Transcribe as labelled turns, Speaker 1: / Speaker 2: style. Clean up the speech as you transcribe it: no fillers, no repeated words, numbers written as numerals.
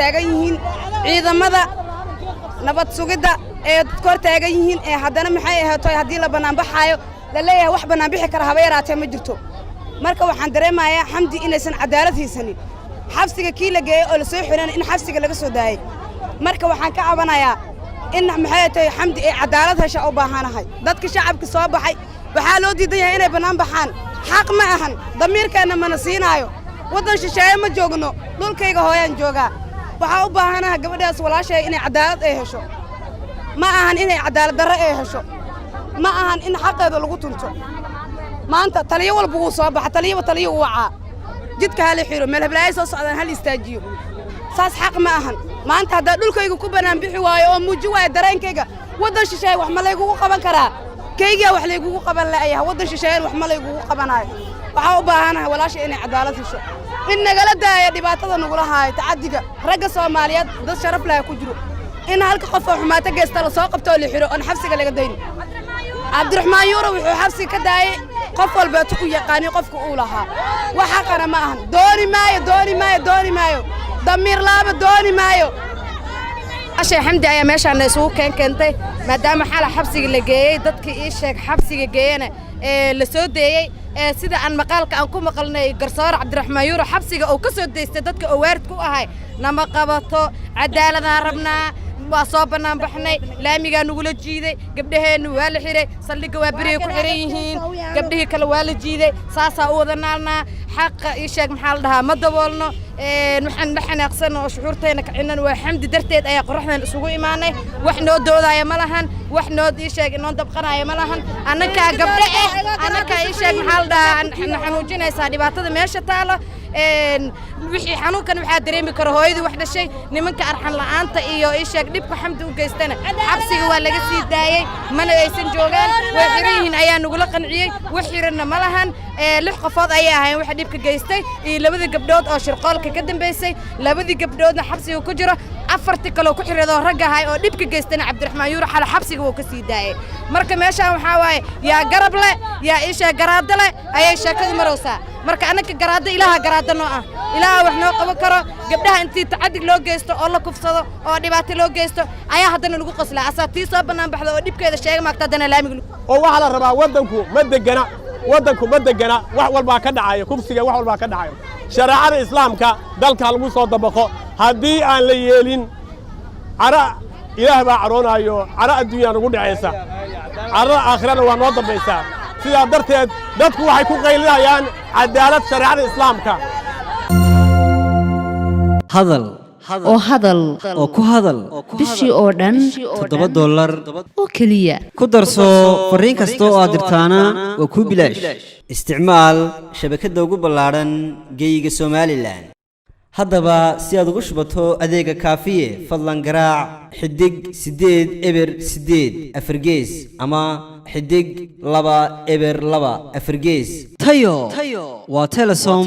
Speaker 1: taagan yihiin ciidamada nabad sugidda ee kor taagan yihiin ee haddana maxay ahaatay haddii la banaanbaxaayo la leeyahay wax banaanbixi kara haba yaraatee ma jirto marka waxaan dareemayaa xamdi inaysan cadaalad haysanin xabsiga kii la geeyey oo la soo xiran in xabsiga laga soo daayay marka waxaan ka cabanayaa in maxay tahay xamdi ay cadaalad hesha u baahanahay dadka shacabka soo baxay waxaa loo diidan yahay inay banaan baxaan xaq ma ahan damiirkeena mana siinaayo waddan shisheeye ma joogno dhulkayga hooyaan joogaa waxaa u baahanahay gabadhaas walaashay inay cadaalad ay hesho ma ahan inay cadaalad darro ay hesho ma ahan in xaqeeda lagu tunto maanta taliyo walba wuu soo baxa taliyo uu wacaa jidka hala xiro meel heblaayay soo socdaan hal istaajiyo saas xaq ma ahan maanta haddaa dhulkayga ku banaan bixi waayo oo muuji waayo dareenkayga waddan shisheeye wax ma laygugu qaban karaa kaygiyaa wax laygugu qaban la'yaha waddan shisheeyeen wax ma laygugu qabanaayo waxaa u baahanahay walaasha inay cadaalad hesho in nagala daaya dhibaatada nagula haayo tacaddiga ragga soomaaliyeed dad sharaf laha ku jiro in halka qof oo xumaato geysta la soo qabto oo la xiro oon xabsiga laga dayni cabdiraxmaan yuuro wuxuu xabsiga ka daayay qof walbeetu u yaqaanay qofka uu lahaa wax xaqana ma ahan dooni maayo damiir laaba dooni maayo ashay xamdi ayaa meeshaan isugu keentay maadaama xala xabsiga la geeyay dadkii ii sheeg xabsiga geeyana la soo deeyay sida aan maqaalka aan ku maqalnay garsoor cabdiraxmaan yuuro xabsiga oo ka soo deystay dadka oo waarid ku ahay nama qabato cadaaladaan rabnaa waa soo banaan baxnay laamigaa nugula jiiday gabdhaheennu waa la xiray saldhigga waa beriyay ku xiran yihiin gabdhihii kale waa la jiiday saasaa u wada naalnaa xaqa ii sheeg maxaa la dhahaa ma daboolno waxaan la xanaaqsan oo shucuurtayna kacinan waa xamdi darteed ayaa qoraxdan isugu imaanay wax noo doodaya ma lahan wax noo ii sheeg inoo dabqanaya ma lahan annagaa gabdho annagaa ii sheeg maxaa la dhahaa xanuujinaysaa dhibaatada meesha taala wixii xanuunkan waxaa dareemi kara hooyadii wax dhashay nimanka arxan la'aanta iyo ii sheeg dhibka xamdi u geystana xabsiga waa laga sii daayay mana aysan joogaan way xiran yihiin ayaa nagula qanciyey wax xiranna ma lahan 6 qofood ayay ahayn waxa dhibka geystay iyo labada gabdhood oo shirqoolka ka dambeysay labadii gabdhoodna xabsiga ku jiro afartii kale ku xirado rag ahay oo dhibka geystana cabdiraxmaan yuuro xal xabsiga uu ka sii daayay marka meeshaan waxa waaye yaa garab leh yaa isha garaad leh ayay sheekadu marowsaa marka anaka garaad ilaaha garaad noo ah ilaaha wax noo qaban karo gabdhaha intii tacaddig loo geysto oo la kufsado oo dhibaato loo geysto ayaa haddana lagu qoslaa asaatii soo banaan baxda oo dhibkeeda sheega maagta haddana laamiga
Speaker 2: oo waxa la rabaa waddanku ma degana wax walba ka dhacayo kufsiga wax walba ka dhacayo shariicada islaamka dalka lagu soo dabaqo haddii aan la yeelin ara ilaah baa caroonayo ara adduunyo nagu dhacaysa ara aakhirana waa noo dambaysaa sidaa darteed dadku waxay ku qaylinayaan cadaalad shariicada islaamka
Speaker 3: hadal oo ku hadal
Speaker 4: bishii oo dhan
Speaker 3: $7
Speaker 4: oo kaliya
Speaker 3: ku darso fariin kasta oo aad dirtaana waa ku bilaash isticmaal shabakadda ugu ballaaran geyga Soomaaliland haddaba si aad ugu shubato adeega kaafiye fadlan garaac xidig 8 eber 8 afargees ama xidig 2 eber 2 afargees tayo waa Telesom